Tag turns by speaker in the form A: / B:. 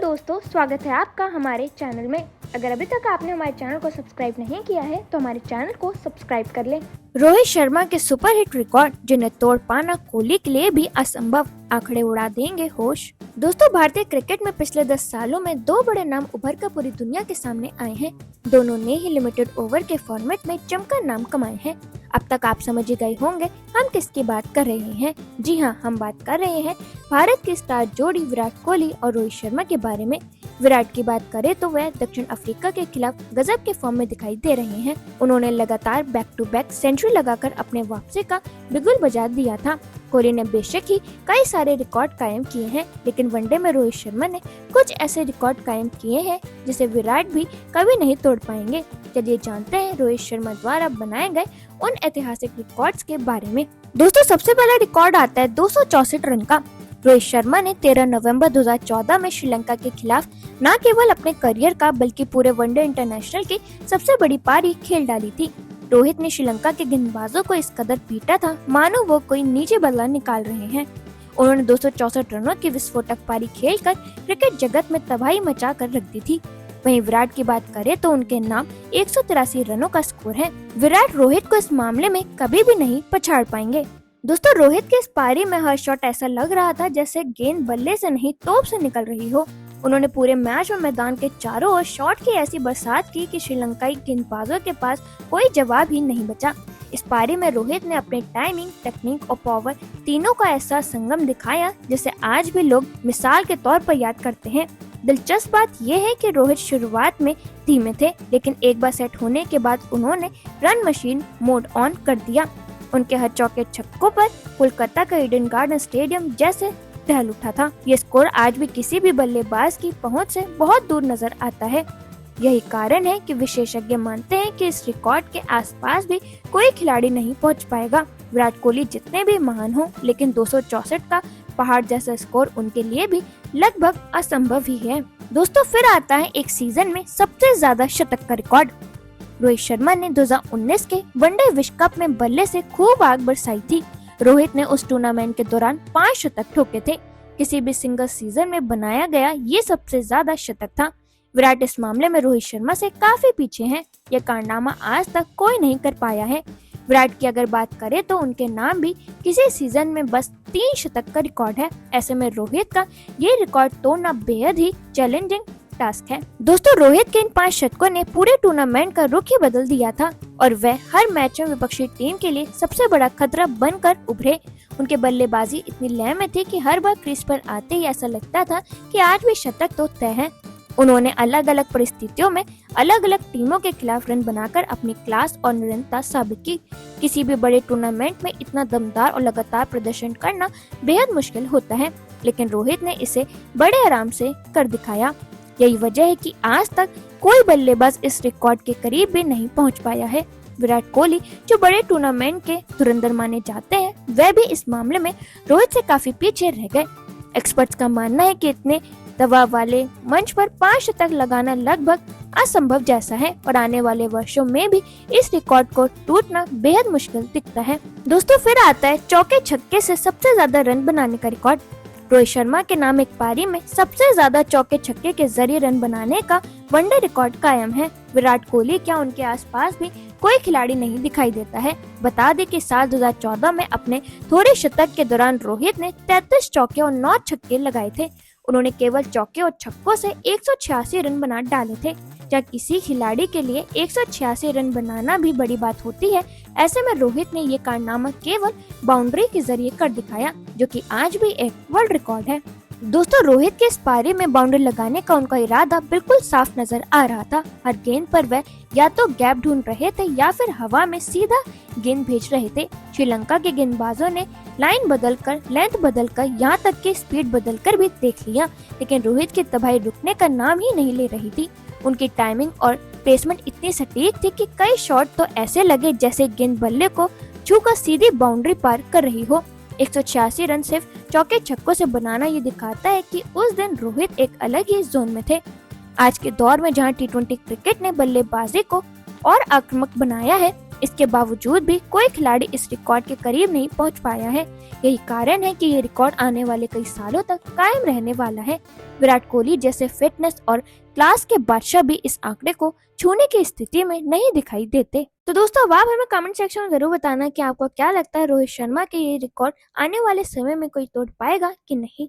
A: दोस्तों, स्वागत है आपका हमारे चैनल में। अगर अभी तक आपने हमारे चैनल को सब्सक्राइब नहीं किया है तो हमारे चैनल को सब्सक्राइब कर लें।
B: रोहित शर्मा के सुपरहिट रिकॉर्ड जिन्हें तोड़ पाना कोहली के लिए भी असंभव, आंकड़े उड़ा देंगे होश। दोस्तों, भारतीय क्रिकेट में पिछले 10 सालों में दो बड़े नाम उभर कर पूरी दुनिया के सामने आए हैं। दोनों ने ही लिमिटेड ओवर के फॉर्मेट में जमकर नाम कमाए हैं। अब तक आप समझ ही गए होंगे हम किसकी बात कर रहे हैं। जी हाँ, हम बात कर रहे हैं भारत की स्टार जोड़ी विराट कोहली और रोहित शर्मा के बारे में। विराट की बात करें तो वह दक्षिण अफ्रीका के खिलाफ गजब के फॉर्म में दिखाई दे रहे हैं। उन्होंने लगातार बैक टू बैक सेंचुरी लगाकर अपने वापसी का बिगुल बजा दिया था। कोहली ने बेशक ही कई सारे रिकॉर्ड कायम किए हैं, लेकिन वनडे में रोहित शर्मा ने कुछ ऐसे रिकॉर्ड कायम किए हैं जिसे विराट भी कभी नहीं तोड़ पाएंगे। चलिए जानते हैं रोहित शर्मा द्वारा बनाए गए उन ऐतिहासिक रिकॉर्ड्स के बारे में। दोस्तों, सबसे पहला रिकॉर्ड आता है 264 रन का। रोहित शर्मा ने 13 नवंबर 2014 में श्रीलंका के खिलाफ न केवल अपने करियर का बल्कि पूरे वनडे इंटरनेशनल की सबसे बड़ी पारी खेल डाली थी। रोहित ने श्रीलंका के गेंदबाजों को इस कदर पीटा था मानो वो कोई निजी बदला निकाल रहे हैं। उन्होंने 264 रनों की विस्फोटक पारी खेलकर क्रिकेट जगत में तबाही मचा कर रख दी थी। वहीं विराट की बात करें तो उनके नाम 183 रनों का स्कोर है। विराट रोहित को इस मामले में कभी भी नहीं पछाड़ पाएंगे। दोस्तों, रोहित के इस पारी में हर शॉट ऐसा लग रहा था जैसे गेंद बल्ले से नहीं तोप से निकल रही हो। उन्होंने पूरे मैच में मैदान के चारों ओर शॉट की ऐसी बरसात की कि श्रीलंकाई गेंदबाजों के पास कोई जवाब ही नहीं बचा। इस पारी में रोहित ने अपने टाइमिंग, टेक्निक और पावर तीनों का ऐसा संगम दिखाया जिसे आज भी लोग मिसाल के तौर पर याद करते हैं। दिलचस्प बात यह है कि रोहित शुरुआत में धीमे थे, लेकिन एक बार सेट होने के बाद उन्होंने रन मशीन मोड ऑन कर दिया। उनके हर चौके छक्कों पर कोलकाता का ईडन गार्डन स्टेडियम जैसे दहल उठा था। ये स्कोर आज भी किसी भी बल्लेबाज की पहुंच से बहुत दूर नजर आता है। यही कारण है कि विशेषज्ञ मानते हैं कि इस रिकॉर्ड के आसपास भी कोई खिलाड़ी नहीं पहुंच पाएगा। विराट कोहली जितने भी महान हो, लेकिन 264 का पहाड़ जैसा स्कोर उनके लिए भी लगभग असंभव ही है। दोस्तों, फिर आता है एक सीजन में सबसे ज्यादा शतक का रिकॉर्ड। रोहित शर्मा ने 2019 के वनडे विश्व कप में बल्ले से खूब आग बरसाई थी। रोहित ने उस टूर्नामेंट के दौरान 5 शतक ठोके थे। किसी भी सिंगल सीजन में बनाया गया ये सबसे ज्यादा शतक था। विराट इस मामले में रोहित शर्मा से काफी पीछे हैं। यह कारनामा आज तक कोई नहीं कर पाया है। विराट की अगर बात करें तो उनके नाम भी किसी सीजन में बस 3 शतक का रिकॉर्ड है। ऐसे में रोहित का ये रिकॉर्ड तोड़ना बेहद ही चैलेंजिंग टास्क है। दोस्तों, रोहित के इन 5 शतकों ने पूरे टूर्नामेंट का रुख ही बदल दिया था और वह हर मैच में विपक्षी टीम के लिए सबसे बड़ा खतरा बनकर उभरे। उनके बल्लेबाजी इतनी लय में थी कि हर बार क्रीज पर आते ही ऐसा लगता था कि आज भी शतक तो तय है। उन्होंने अलग अलग परिस्थितियों में अलग अलग टीमों के खिलाफ रन बनाकर अपनी क्लास और निरंतरता साबित की। किसी भी बड़े टूर्नामेंट में इतना दमदार और लगातार प्रदर्शन करना बेहद मुश्किल होता है, लेकिन रोहित ने इसे बड़े आराम से कर दिखाया। यही वजह है कि आज तक कोई बल्लेबाज इस रिकॉर्ड के करीब भी नहीं पहुंच पाया है। विराट कोहली, जो बड़े टूर्नामेंट के धुरंधर माने जाते हैं, वह भी इस मामले में रोहित से काफी पीछे रह गए। एक्सपर्ट्स का मानना है कि इतने दबाव वाले मंच पर 5 शतक लगाना लगभग असंभव जैसा है और आने वाले वर्षों में भी इस रिकॉर्ड को टूटना बेहद मुश्किल दिखता है। दोस्तों, फिर आता है चौके छक्के से सबसे ज्यादा रन बनाने का रिकॉर्ड। रोहित शर्मा के नाम एक पारी में सबसे ज्यादा चौके छक्के के जरिए रन बनाने का वनडे रिकॉर्ड कायम है। विराट कोहली क्या उनके आसपास भी कोई खिलाड़ी नहीं दिखाई देता है। बता दें कि साल 2014 में अपने थोड़े शतक के दौरान रोहित ने 33 चौके और 9 छक्के लगाए थे। उन्होंने केवल चौके और छक्कों से 186 रन बना डाले थे। क्या किसी खिलाड़ी के लिए 186 रन बनाना भी बड़ी बात होती है, ऐसे में रोहित ने ये कारनामा केवल बाउंड्री के जरिए कर दिखाया, जो कि आज भी एक वर्ल्ड रिकॉर्ड है। दोस्तों, रोहित के इस पारी में बाउंड्री लगाने का उनका इरादा बिल्कुल साफ नजर आ रहा था। हर गेंद पर वह या तो गैप ढूंढ रहे थे या फिर हवा में सीधा गेंद भेज रहे थे। श्रीलंका के गेंदबाजों ने लाइन बदलकर, लेंथ बदलकर, यहाँ तक कि स्पीड बदलकर भी देख लिया, लेकिन रोहित की तबाही रुकने का नाम ही नहीं ले रही थी। उनकी टाइमिंग और प्लेसमेंट इतनी सटीक थी कि कई शॉट तो ऐसे लगे जैसे गेंद बल्ले को छूकर सीधी बाउंड्री पार कर रही हो। 186 रन सिर्फ चौके छक्कों से बनाना ये दिखाता है कि उस दिन रोहित एक अलग ही जोन में थे। आज के दौर में जहां T20 क्रिकेट ने बल्लेबाजी को और आक्रामक बनाया है, इसके बावजूद भी कोई खिलाड़ी इस रिकॉर्ड के करीब नहीं पहुंच पाया है। यही कारण है कि ये रिकॉर्ड आने वाले कई सालों तक कायम रहने वाला है। विराट कोहली जैसे फिटनेस और क्लास के बादशाह भी इस आंकड़े को छूने की स्थिति में नहीं दिखाई देते। तो दोस्तों अब आप हमें कमेंट सेक्शन में जरूर बताना कि आपको क्या लगता है रोहित शर्मा के ये रिकॉर्ड आने वाले समय में कोई तोड़ पाएगा कि नहीं।